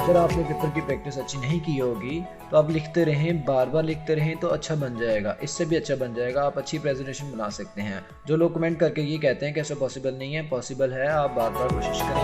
अगर आपने पेपर की प्रैक्टिस अच्छी नहीं की होगी तो आप लिखते रहें, बार बार लिखते रहें तो अच्छा बन जाएगा, इससे भी अच्छा बन जाएगा। आप अच्छी प्रेजेंटेशन बना सकते हैं। जो लोग कमेंट करके ये कहते हैं कि ऐसा पॉसिबल नहीं है, पॉसिबल है। आप बार बार कोशिश करें।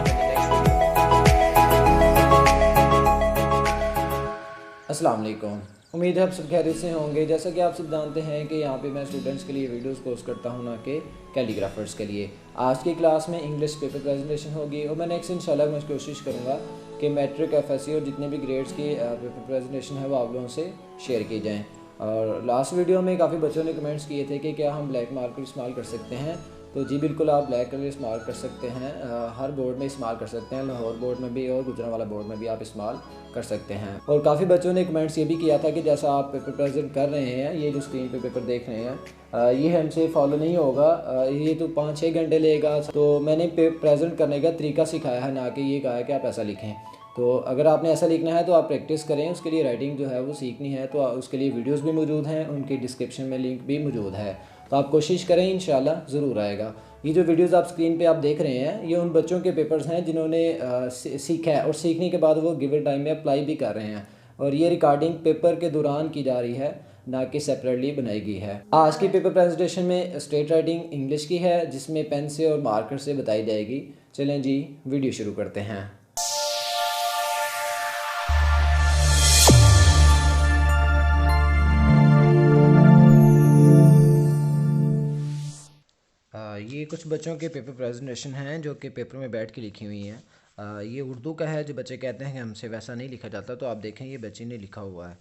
अस्सलाम वालेकुम। उम्मीद है आप सब खैरियत से होंगे। जैसा कि आप सब जानते हैं कि यहाँ पे मैं स्टूडेंट्स के लिए वीडियोस पोस्ट करता हूँ, ना कि कैलीग्राफर्स के लिए। आज की क्लास में इंग्लिश पेपर प्रेजेंटेशन होगी और मैं नेक्स्ट इंशाल्लाह मैं कोशिश करूँगा कि मैट्रिक, एफएससी और जितने भी ग्रेड्स की पेपर प्रेजेंटेशन है वो आप लोगों से शेयर की जाएँ। और लास्ट वीडियो में काफ़ी बच्चों ने कमेंट्स किए थे कि क्या हम ब्लैक मार्कर इस्तेमाल कर सकते हैं। तो जी बिल्कुल, आप ब्लैक कलर इस्तेमाल कर सकते हैं। हर बोर्ड में इस्तेमाल कर सकते हैं, लाहौर बोर्ड में भी और गुजरांवाला बोर्ड में भी आप इस्तेमाल कर सकते हैं। और काफ़ी बच्चों ने कमेंट्स ये भी किया था कि जैसा आप पेपर प्रेजेंट कर रहे हैं, ये जो स्क्रीन पे पेपर देख रहे हैं, ये हमसे फॉलो नहीं होगा। ये तो 5-6 घंटे लेगा। तो मैंने प्रेजेंट करने का तरीका सिखाया है, ना कि ये कहा है कि आप ऐसा लिखें। तो अगर आपने ऐसा लिखना है तो आप प्रैक्टिस करें। उसके लिए राइटिंग जो है वो सीखनी है, तो उसके लिए वीडियोस भी मौजूद हैं, उनकी डिस्क्रिप्शन में लिंक भी मौजूद है। तो आप कोशिश करें, इंशाल्लाह ज़रूर आएगा। ये जो वीडियोस आप स्क्रीन पे आप देख रहे हैं, ये उन बच्चों के पेपर्स हैं जिन्होंने सीखा है और सीखने के बाद वो गिवन टाइम में अप्लाई भी कर रहे हैं। और ये रिकॉर्डिंग पेपर के दौरान की जा रही है, ना कि सेपरेटली बनाई गई है। आज की पेपर प्रेजेंटेशन में स्ट्रेट राइटिंग इंग्लिश की है, जिसमें पेन से और मार्कर से बताई जाएगी। चलें जी, वीडियो शुरू करते हैं। ये कुछ बच्चों के पेपर प्रेजेंटेशन हैं जो कि पेपर में बैठ के लिखी हुई हैं। ये उर्दू का है। जो बच्चे कहते हैं कि हमसे वैसा नहीं लिखा जाता, तो आप देखें ये बच्चे ने लिखा हुआ है।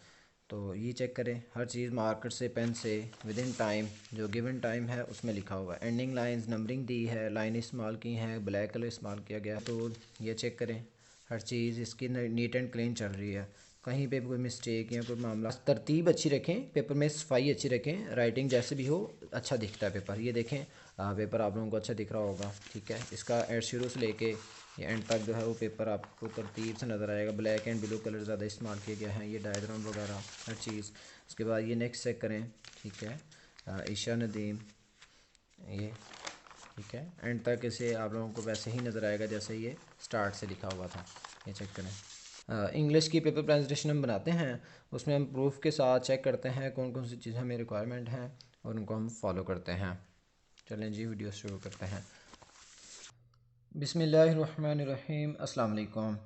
तो ये चेक करें, हर चीज़ मार्कर से, पेन से, विद इन टाइम, जो गिवन टाइम है उसमें लिखा हुआ है। एंडिंग लाइंस नंबरिंग दी है, लाइन इस्तेमाल की हैं, ब्लैक कलर इस्तेमाल किया गया। तो ये चेक करें, हर चीज़ इसकी नीट एंड क्लीन चल रही है। कहीं पे कोई मिस्टेक या कोई मामला, तरतीब अच्छी रखें, पेपर में सफाई अच्छी रखें, राइटिंग जैसे भी हो अच्छा दिखता है पेपर। ये देखें, पेपर आप लोगों को अच्छा दिख रहा होगा, ठीक है। इसका एंड शुरू से लेके ये एंड तक जो है वो पेपर आपको तरतीब से नज़र आएगा। ब्लैक एंड ब्लू कलर ज़्यादा इस्तेमाल किए गए हैं, ये डायग्राम वगैरह हर चीज़। उसके बाद ये नेक्स्ट चेक करें, ठीक है, ईशा नदीम, ये ठीक है। एंड तक इसे आप लोगों को वैसे ही नज़र आएगा जैसे ये स्टार्ट से लिखा हुआ था। ये चेक करें। इंग्लिश की पेपर प्रेजेंटेशन हम बनाते हैं, उसमें हम प्रूफ के साथ चेक करते हैं कौन कौन सी चीज़ें हमें रिक्वायरमेंट हैं और उनको हम फॉलो करते हैं। चलें जी, वीडियो शुरू करते हैं। बिस्मिल्लाहिर्रहमानिर्रहीम, अस्सलाम वालेकुम।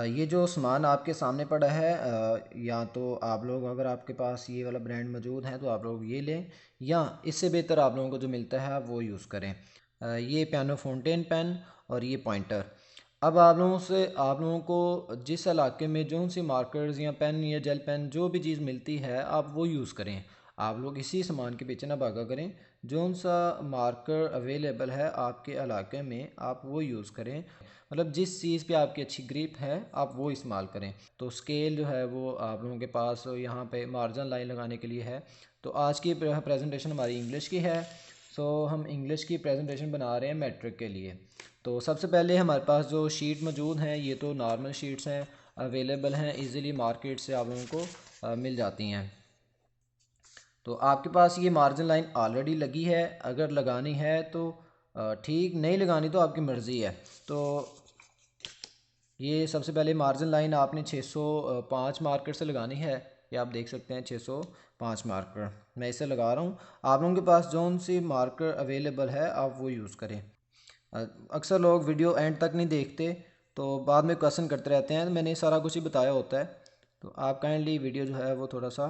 ये जो सामान आपके सामने पड़ा है, या तो आप लोग, अगर आपके पास ये वाला ब्रांड मौजूद है तो आप लोग ये लें, या इससे बेहतर आप लोगों को जो मिलता है वो यूज़ करें। ये पियानो फाउंटेन पेन और ये पॉइंटर। अब आप लोगों को जिस इलाके में जो सी मार्कर्स या पेन या जेल पेन जो भी चीज़ मिलती है आप वो यूज़ करें। आप लोग इसी सामान के पीछे ना भागा करें। जो सा मार्कर अवेलेबल है आपके इलाके में आप वो यूज़ करें। मतलब जिस चीज़ पे आपकी अच्छी ग्रिप है आप वो इस्तेमाल करें। तो स्केल जो है वो आप लोगों के पास यहाँ पे मार्जिन लाइन लगाने के लिए है। तो आज की प्रेजेंटेशन हमारी इंग्लिश की है। सो हम इंग्लिश की प्रेजेंटेशन बना रहे हैं मैट्रिक के लिए। तो सबसे पहले हमारे पास जो शीट मौजूद हैं, ये तो नॉर्मल शीट्स हैं, अवेलेबल हैं, इजीली मार्केट से आप लोगों को मिल जाती हैं। तो आपके पास ये मार्जिन लाइन ऑलरेडी लगी है, अगर लगानी है तो ठीक, नहीं लगानी तो आपकी मर्ज़ी है। तो ये सबसे पहले मार्जिन लाइन आपने 605 मार्कर से लगानी है। ये आप देख सकते हैं 605 मार्कर मैं इसे लगा रहा हूँ। आप लोगों के पास जौन सी मार्कर अवेलेबल है आप वो यूज़ करें। अक्सर लोग वीडियो एंड तक नहीं देखते, तो बाद में क्वेश्चन करते रहते हैं। मैंने सारा कुछ ही बताया होता है, तो आप काइंडली वीडियो जो है वो थोड़ा सा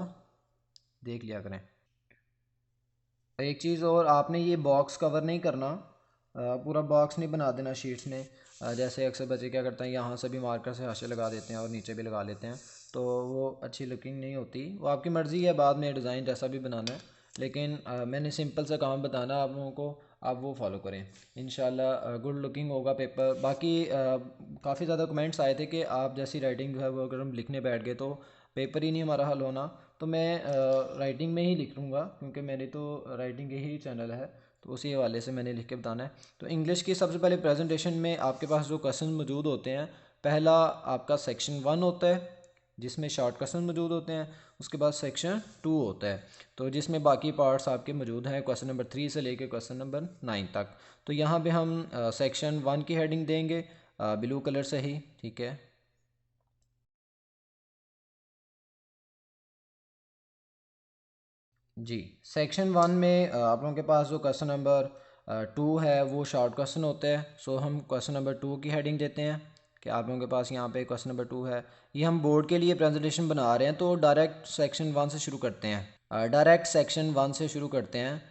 देख लिया करें। एक चीज़ और, आपने ये बॉक्स कवर नहीं करना, पूरा बॉक्स नहीं बना देना शीट्स में। जैसे अक्सर बच्चे क्या करते हैं, यहाँ से भी मार्कर से हाशिया लगा देते हैं और नीचे भी लगा लेते हैं, तो वो अच्छी लुकिंग नहीं होती। वो आपकी मर्ज़ी है बाद में डिज़ाइन जैसा भी बनाना है, लेकिन मैंने सिंपल सा काम बताना आप लोगों को, आप वो फॉलो करें। इंशाल्लाह गुड लुकिंग होगा पेपर। बाकी काफ़ी ज़्यादा कमेंट्स आए थे कि आप जैसी राइटिंग जो है वो अगर हम लिखने बैठ गए तो पेपर ही नहीं हमारा हल होना। तो मैं राइटिंग में ही लिख लूँगा, क्योंकि मेरी तो राइटिंग ही चैनल है, तो उसी हवाले से मैंने लिख के बताना है। तो इंग्लिश की सबसे पहले प्रेजेंटेशन में आपके पास जो क्वेश्चन मौजूद होते हैं, पहला आपका सेक्शन 1 होता है जिसमें शॉर्ट क्वेश्चन मौजूद होते हैं। उसके बाद सेक्शन 2 होता है, तो जिसमें बाकी पार्ट्स आपके मौजूद हैं, क्वेश्चन नंबर 3 से लेकर क्वेश्चन नंबर 9 तक। तो यहाँ पे हम सेक्शन 1 की हेडिंग देंगे ब्लू कलर से ही, ठीक है। जी, सेक्शन वन में आप लोगों के पास जो क्वेश्चन नंबर 2 है वो शॉर्ट क्वेश्चन होता है। सो हम क्वेश्चन नंबर 2 की हेडिंग देते हैं कि आप लोगों के पास यहाँ पे क्वेश्चन नंबर 2 है। ये हम बोर्ड के लिए प्रेजेंटेशन बना रहे हैं, तो डायरेक्ट सेक्शन 1 से शुरू करते हैं। डायरेक्ट सेक्शन 1 से शुरू करते हैं,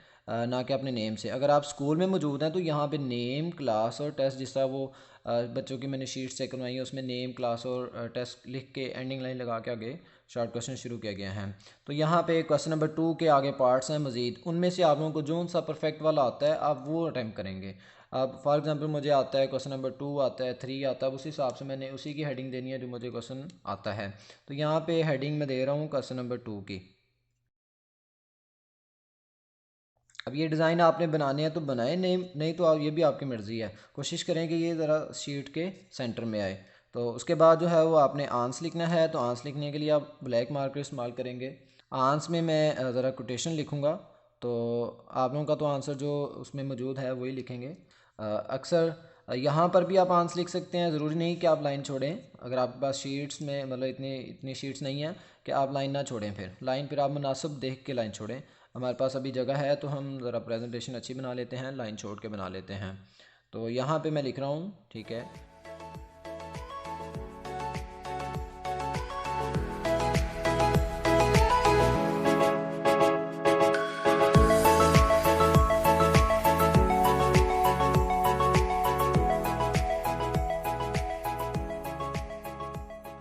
ना कि अपने नेम से। अगर आप स्कूल में मौजूद हैं तो यहाँ पे नेम, क्लास और टेस्ट, जिस तरह वो बच्चों की मैंने शीट चेक करवाई है उसमें नेम, क्लास और टेस्ट लिख के एंडिंग लाइन लगा के आगे शॉर्ट क्वेश्चन शुरू किया गया है। तो यहाँ पे क्वेश्चन नंबर 2 के आगे पार्ट्स हैं मज़ीद, उनमें से आप लोगों को जो सा परफेक्ट वाला आता है आप वो अटैम्प्ट करेंगे। अब फॉर एग्जांपल मुझे आता है क्वेश्चन नंबर 2 आता है, 3 आता है, उस हिसाब से मैंने उसी की हेडिंग देनी है जो मुझे क्वेश्चन आता है। तो यहाँ पे हेडिंग मैं दे रहा हूँ क्वेश्चन नंबर 2 की। अब ये डिज़ाइन आपने बनाने हैं तो बनाए, नहीं नहीं तो आप, ये भी आपकी मर्ज़ी है। कोशिश करें कि ये ज़रा शीट के सेंटर में आए। तो उसके बाद जो है वो आपने आंस लिखना है। तो आंस लिखने के लिए आप ब्लैक मार्कर इस्तेमाल करेंगे। आंस में मैं ज़रा कोटेशन लिखूँगा, तो आप लोगों का तो आंसर जो उसमें मौजूद है वही लिखेंगे। अक्सर यहाँ पर भी आप आंस लिख सकते हैं, ज़रूरी नहीं कि आप लाइन छोड़ें। अगर आपके पास शीट्स में मतलब इतनी इतनी शीट्स नहीं हैं कि आप लाइन ना छोड़ें, फिर लाइन फिर आप मुनासिब देख के लाइन छोड़ें। हमारे पास अभी जगह है तो हम ज़रा प्रेजेंटेशन अच्छी बना लेते हैं, लाइन छोड़ के बना लेते हैं। तो यहाँ पे मैं लिख रहा हूँ, ठीक है।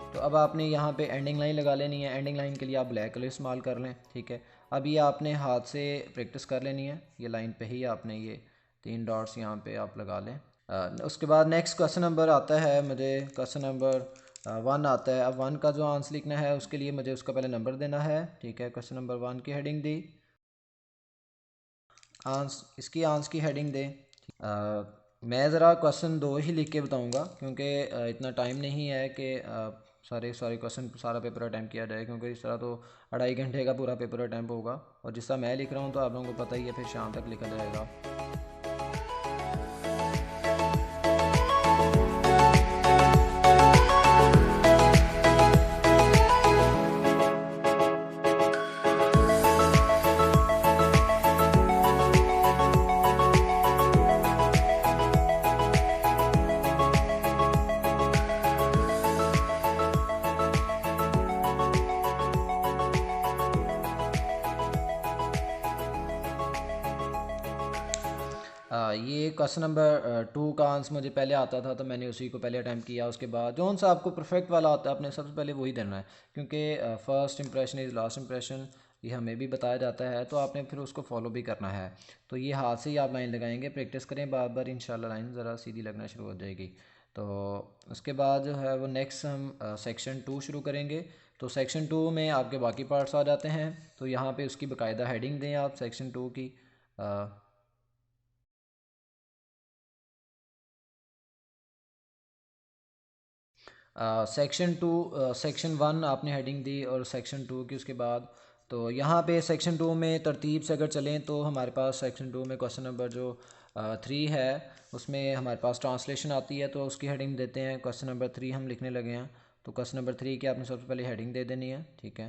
तो अब आपने यहाँ पे एंडिंग लाइन लगा लेनी है। एंडिंग लाइन के लिए आप ब्लैक कलर इस्तेमाल कर लें, ठीक है। अब ये आपने हाथ से प्रैक्टिस कर लेनी है। ये लाइन पे ही आपने ये 3 डॉट्स यहाँ पे आप लगा लें। उसके बाद नेक्स्ट क्वेश्चन नंबर आता है, मुझे क्वेश्चन नंबर 1 आता है। अब 1 का जो आंसर लिखना है उसके लिए मुझे उसका पहले नंबर देना है, ठीक है। क्वेश्चन नंबर 1 की हेडिंग दी, इसकी आंसर की हेडिंग दें। मैं ज़रा क्वेश्चन 2 ही लिख के बताऊँगा, क्योंकि इतना टाइम नहीं है कि सारे सारे क्वेश्चन सारा पेपर अटैम्प्ट किया जाए, क्योंकि इस तरह तो 2.5 घंटे का पूरा पेपर अटैम्प्ट होगा। और जिस तरह मैं लिख रहा हूँ तो आप लोगों को पता ही है, फिर शाम तक लिखा जाएगा। ये क्वेश्चन नंबर 2 का आंसर मुझे पहले आता था तो मैंने उसी को पहले अटैम्प्ट किया। उसके बाद जो सा आपको परफेक्ट वाला आता है आपने सबसे पहले वही देना है, क्योंकि first impression is last impression, ये हमें भी बताया जाता है। तो आपने फिर उसको फॉलो भी करना है। तो ये हाथ से ही आप लाइन लगाएंगे, प्रैक्टिस करें बार बार, इंशाल्लाह लाइन ज़रा सीधी लगना शुरू हो जाएगी। तो उसके बाद जो है वो नेक्स्ट हम सेक्शन 2 शुरू करेंगे। तो सेक्शन 2 में आपके बाकी पार्ट्स आ जाते हैं। तो यहाँ पे उसकी बाकायदा हेडिंग दें आप सेक्शन 2 की। सेक्शन 2, सेक्शन 1 आपने हेडिंग दी और सेक्शन 2 की उसके बाद। तो यहाँ पे सेक्शन 2 में तरतीब से अगर चलें तो हमारे पास सेक्शन 2 में क्वेश्चन नंबर जो 3 है उसमें हमारे पास ट्रांसलेशन आती है। तो उसकी हेडिंग देते हैं, क्वेश्चन नंबर 3 हम लिखने लगे हैं। तो क्वेश्चन नंबर 3 की आपने सबसे पहले हेडिंग दे देनी है, ठीक है।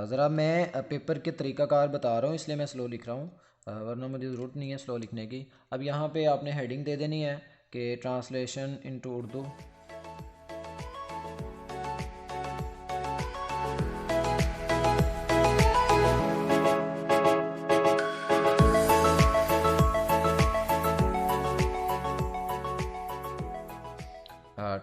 ज़रा मैं पेपर के तरीक़ाकार बता रहा हूँ इसलिए मैं स्लो लिख रहा हूँ, वरना मुझे ज़रूरत नहीं है स्लो लिखने की। अब यहाँ पे आपने हेडिंग दे देनी है कि translation into Urdu.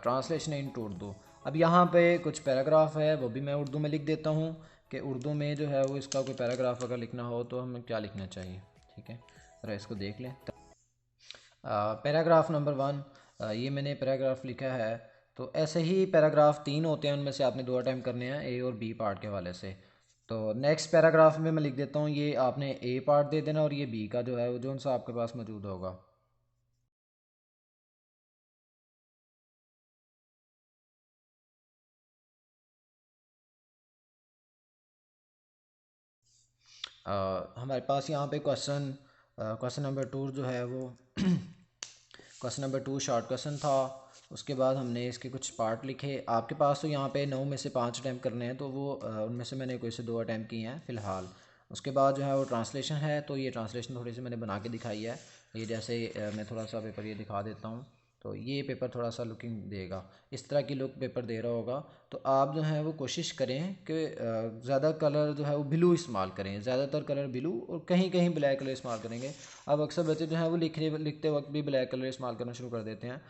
Translation in Urdu. अब यहाँ पे कुछ पैराग्राफ है वो भी मैं उर्दू में लिख देता हूँ कि उर्दू में जो है वो इसका कोई पैराग्राफ अगर लिखना हो तो हमें क्या लिखना चाहिए, ठीक है। ज़रा इसको देख लें। पैराग्राफ नंबर 1, ये मैंने पैराग्राफ लिखा है। तो ऐसे ही पैराग्राफ 3 होते हैं, उनमें से आपने 2 अटैम्प्ट करने हैं ए और बी पार्ट के हवाले से। तो नेक्स्ट पैराग्राफ में मैं लिख देता हूँ, ये आपने ए पार्ट दे देना और ये बी का जो है वो जो सा आपके पास मौजूद होगा। हमारे पास यहाँ पे क्वेश्चन नंबर 2 जो है वो क्वेश्चन नंबर 2 शॉर्ट क्वेश्चन था। उसके बाद हमने इसके कुछ पार्ट लिखे। आपके पास तो यहाँ पे 9 में से 5 अटैम्प्ट करने हैं, तो वो उनमें से मैंने कोई से 2 अटैम्प्ट किए हैं फ़िलहाल। उसके बाद जो है वो ट्रांसलेशन है, तो ये ट्रांसलेशन थोड़ी सी मैंने बना के दिखाई है। ये जैसे मैं थोड़ा सा पेपर ये दिखा देता हूँ, तो ये पेपर थोड़ा सा लुकिंग देगा, इस तरह की लुक पेपर दे रहा होगा। तो आप जो है वो कोशिश करें कि ज़्यादा कलर जो है वो ब्लू इस्तेमाल करें, ज़्यादातर कलर ब्लू, और कहीं कहीं ब्लैक कलर इस्तेमाल करेंगे। अब अक्सर बच्चे जो हैं वो लिखते वक्त भी ब्लैक कलर इस्तेमाल करना शुरू कर देते हैं।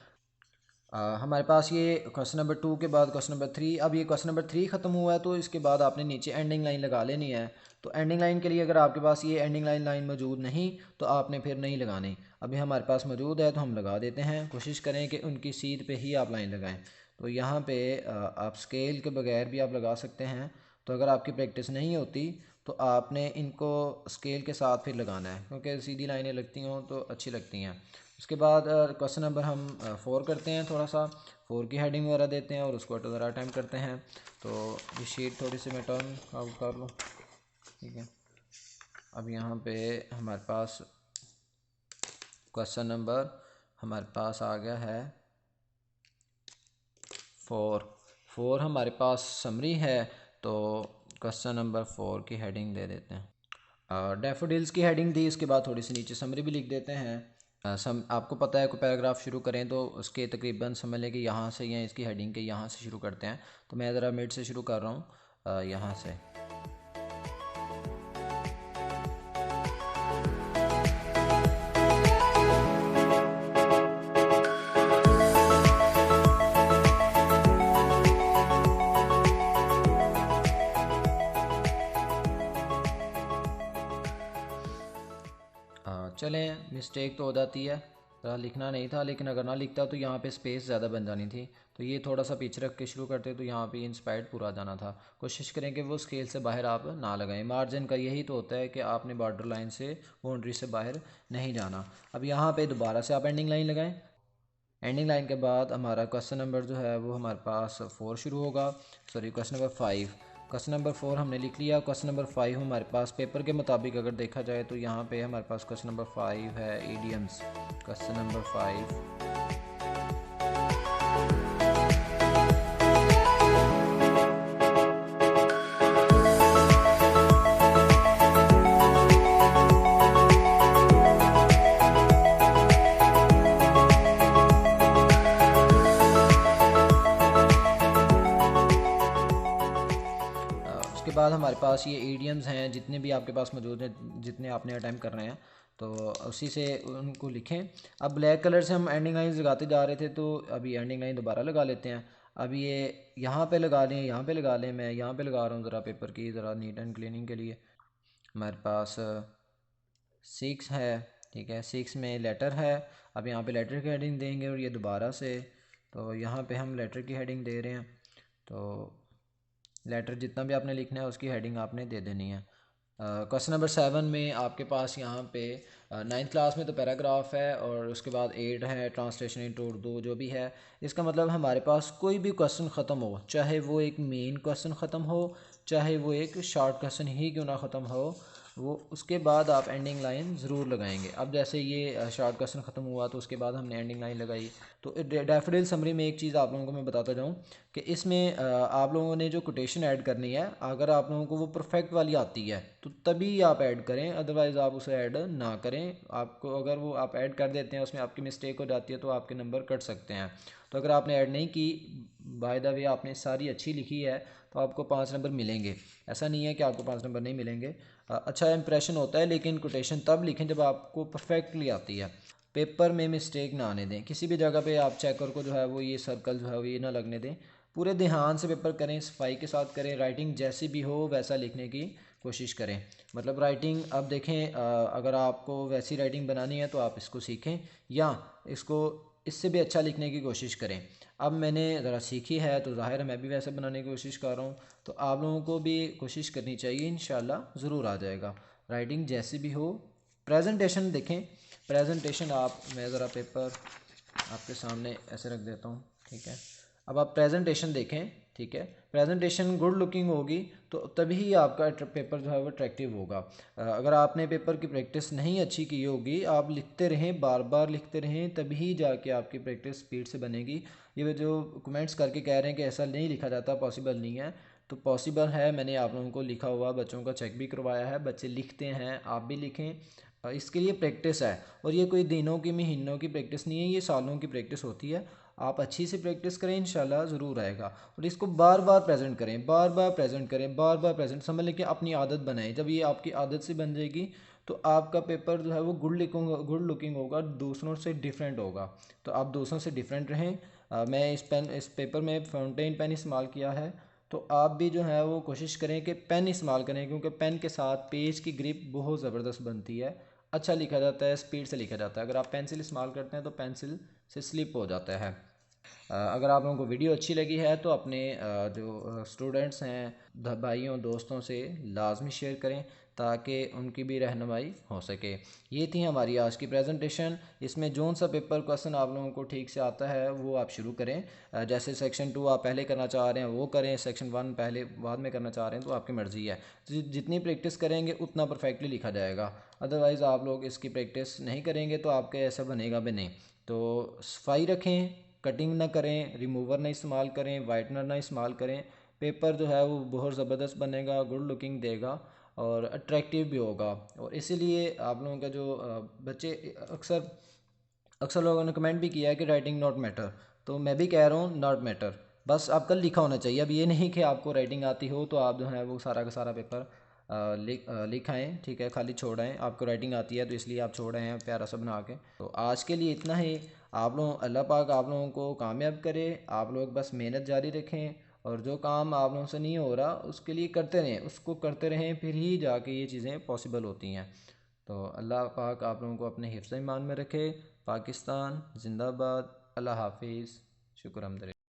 हमारे पास ये क्वेश्चन नंबर 2 के बाद क्वेश्चन नंबर 3, अब ये क्वेश्चन नंबर 3 ख़त्म हुआ है, तो इसके बाद आपने नीचे एंडिंग लाइन लगा लेनी है। तो एंडिंग लाइन के लिए अगर आपके पास ये एंडिंग लाइन मौजूद नहीं तो आपने फिर नहीं लगानी। अभी हमारे पास मौजूद है तो हम लगा देते हैं। कोशिश करें कि उनकी सीध पे ही आप लाइन लगाएं। तो यहाँ पे आप स्केल के बगैर भी आप लगा सकते हैं। तो अगर आपकी प्रैक्टिस नहीं होती तो आपने इनको स्केल के साथ फिर लगाना है, क्योंकि सीधी लाइनें लगती हों तो अच्छी लगती हैं। उसके बाद क्वेश्चन नंबर हम 4 करते हैं, थोड़ा सा 4 की हेडिंग वगैरह देते हैं और उसको ज़रा अटैम्प्ट करते हैं। तो ये शीट थोड़ी सी मैं टर्न आउट कर लूँ, ठीक है। अब यहाँ पे हमारे पास क्वेश्चन नंबर हमारे पास आ गया है 4 हमारे पास समरी है। तो क्वेश्चन नंबर 4 की हेडिंग दे देते हैं, डैफोडिल्स की हेडिंग दी, उसके बाद थोड़ी सी नीचे समरी भी लिख देते हैं। आपको पता है कोई पैराग्राफ शुरू करें तो उसके तकरीबन समझ लें कि यहाँ से या इसकी हेडिंग के यहाँ से शुरू करते हैं। तो मैं ज़रा मिड से शुरू कर रहा हूँ, यहाँ से। चलें, मिस्टेक तो हो जाती है, लिखना नहीं था, लेकिन अगर ना लिखता तो यहाँ पे स्पेस ज़्यादा बन जानी थी। तो ये थोड़ा सा पीछे रख के शुरू करते तो यहाँ पे इंस्पायर्ड पूरा जाना था। कोशिश करें कि वो स्केल से बाहर आप ना लगाएं। मार्जिन का यही तो होता है कि आपने बॉर्डर लाइन से, बाउंड्री से बाहर नहीं जाना। अब यहाँ पे दोबारा से आप एंडिंग लाइन लगाएं। एंडिंग लाइन के बाद हमारा क्वेश्चन नंबर जो है वो हमारे पास 4 शुरू होगा, sorry question number 5। Question number 4 हमने लिख लिया। क्वेश्चन नंबर 5 हमारे पास पेपर के मुताबिक अगर देखा जाए तो यहाँ पे हमारे पास क्वेश्चन नंबर 5 है ईडियम्स। क्वेश्चन नंबर 5, उसके बाद हमारे पास ये ईडियम्स हैं जितने भी आपके पास मौजूद हैं, जितने आपने अटैम्प्ट करने हैं, तो उसी से उनको लिखें। अब ब्लैक कलर से हम एंडिंग लाइन लगाते जा रहे थे, तो अभी एंडिंग लाइन दोबारा लगा लेते हैं। अब ये यहाँ पे लगा लें, यहाँ पे लगा लें, मैं यहाँ पे लगा रहा हूँ ज़रा पेपर की ज़रा नीट एंड क्लीनिंग के लिए। हमारे पास 6 है, ठीक है, 6 में लेटर है। अब यहाँ पे लेटर की हेडिंग देंगे और ये दोबारा से, तो यहाँ पे हम लेटर की हेडिंग दे रहे हैं। तो लेटर जितना भी आपने लिखना है उसकी हेडिंग आपने दे देनी है। क्वेश्चन नंबर 7 में आपके पास यहाँ पे 9th क्लास में तो पैराग्राफ है और उसके बाद 8 है ट्रांसलेशन इनटू उर्दू जो भी है। इसका मतलब हमारे पास कोई भी क्वेश्चन ख़त्म हो, चाहे वो एक मेन क्वेश्चन ख़त्म हो, चाहे वो एक शॉर्ट क्वेश्चन ही क्यों ना ख़त्म हो, वो उसके बाद आप एंडिंग लाइन ज़रूर लगाएंगे। अब जैसे ये शॉर्ट क्वेश्चन ख़त्म हुआ तो उसके बाद हमने एंडिंग लाइन लगाई। तो डैफोडिल समरी में एक चीज़ आप लोगों को मैं बताता जाऊँ कि इसमें आप लोगों ने जो कोटेशन ऐड करनी है, अगर आप लोगों को वो परफेक्ट वाली आती है तो तभी आप ऐड करें, अदरवाइज़ आप उसे ऐड ना करें। आपको अगर वो आप ऐड कर देते हैं उसमें आपकी मिस्टेक हो जाती है तो आपके नंबर कट सकते हैं। तो अगर आपने ऐड नहीं की, बाय द वे आपने सारी अच्छी लिखी है, तो आपको 5 नंबर मिलेंगे। ऐसा नहीं है कि आपको 5 नंबर नहीं मिलेंगे। अच्छा इंप्रेशन होता है, लेकिन कोटेशन तब लिखें जब आपको परफेक्टली आती है। पेपर में मिस्टेक ना आने दें, किसी भी जगह पे आप चेकर को जो है वो ये सर्कल जो है वो ये ना लगने दें। पूरे ध्यान से पेपर करें, सफाई के साथ करें, राइटिंग जैसी भी हो वैसा लिखने की कोशिश करें। मतलब राइटिंग, अब देखें अगर आपको वैसी राइटिंग बनानी है तो आप इसको सीखें या इसको इससे भी अच्छा लिखने की कोशिश करें। अब मैंने ज़रा सीखी है तो ज़ाहिर है मैं भी वैसे बनाने की कोशिश कर रहा हूँ, तो आप लोगों को भी कोशिश करनी चाहिए, इंशाल्लाह ज़रूर आ जाएगा। राइटिंग जैसी भी हो। प्रेजेंटेशन देखें, प्रेजेंटेशन आप, मैं ज़रा पेपर आपके सामने ऐसे रख देता हूँ, ठीक है। अब आप प्रेजेंटेशन देखें, ठीक है। प्रेजेंटेशन गुड लुकिंग होगी तो तभी आपका पेपर जो है वो अट्रैक्टिव होगा। अगर आपने पेपर की प्रैक्टिस नहीं अच्छी की होगी, आप लिखते रहें, बार बार लिखते रहें, तभी जाके आपकी प्रैक्टिस स्पीड से बनेगी। ये जो कमेंट्स करके कह रहे हैं कि ऐसा नहीं लिखा जाता, पॉसिबल नहीं है। तो पॉसिबल है, मैंने आप लोगों को लिखा हुआ बच्चों का चेक भी करवाया है, बच्चे लिखते हैं, आप भी लिखें। इसके लिए प्रैक्टिस है, और ये कोई दिनों की महीनों की प्रैक्टिस नहीं है, ये सालों की प्रैक्टिस होती है। आप अच्छी से प्रैक्टिस करें, इंशाल्लाह ज़रूर आएगा। और इसको बार बार प्रेजेंट करें, बार बार प्रेजेंट करें, बार बार प्रेजेंट, समझ लें कि अपनी आदत बनाएं। जब ये आपकी आदत से बन जाएगी तो आपका पेपर जो है वो गुड लुकिंग होगा, दूसरों से डिफरेंट होगा। तो आप दूसरों से डिफरेंट रहें। मैं इस पेपर में फाउंटेन पेन इस्तेमाल किया है, तो आप भी जो है वो कोशिश करें कि पेन इस्तेमाल करें, क्योंकि पेन के साथ पेज की ग्रिप बहुत ज़बरदस्त बनती है, अच्छा लिखा जाता है, स्पीड से लिखा जाता है। अगर आप पेंसिल इस्तेमाल करते हैं तो पेंसिल से स्लिप हो जाता है। अगर आप लोगों को वीडियो अच्छी लगी है तो अपने जो स्टूडेंट्स हैं भाइयों दोस्तों से लाजमी शेयर करें, ताकि उनकी भी रहनुमाई हो सके। ये थी हमारी आज की प्रेजेंटेशन। इसमें जोन सा पेपर क्वेश्चन आप लोगों को ठीक से आता है वो आप शुरू करें। जैसे सेक्शन 2 आप पहले करना चाह रहे हैं वो करें, सेक्शन 1 पहले बाद में करना चाह रहे हैं तो आपकी मर्ज़ी है। जितनी प्रैक्टिस करेंगे उतना परफेक्टली लिखा जाएगा। अदरवाइज़ आप लोग इसकी प्रैक्टिस नहीं करेंगे तो आपके ऐसा बनेगा भी नहीं। तो सफाई रखें, कटिंग ना करें, रिमूवर ना इस्तेमाल करें, वाइटनर ना इस्तेमाल करें। पेपर जो है वो बहुत ज़बरदस्त बनेगा, गुड लुकिंग देगा और अट्रैक्टिव भी होगा। और इसीलिए आप लोगों का जो बच्चे अक्सर अक्सर लोगों ने कमेंट भी किया है कि राइटिंग नॉट मैटर, तो मैं भी कह रहा हूँ नॉट मैटर, बस आपका लिखा होना चाहिए। अब ये नहीं कि आपको राइटिंग आती हो तो आप जो है वो सारा का सारा पेपर लिखाएँ, ठीक है, खाली छोड़ाएँ। आपको राइटिंग आती है तो इसलिए आप छोड़ रहे हैं प्यारा सा बना के। तो आज के लिए इतना ही। आप लोग, अल्लाह पाक आप लोगों को कामयाब करे, आप लोग बस मेहनत जारी रखें, और जो काम आप लोगों से नहीं हो रहा उसके लिए करते रहें, उसको करते रहें, फिर ही जाके ये चीज़ें पॉसिबल होती हैं। तो अल्लाह पाक आप लोगों को अपने हिफ्ज़ ईमान में रखे। पाकिस्तान जिंदाबाद। अल्लाह हाफिज़। शुक्र हमदर्द।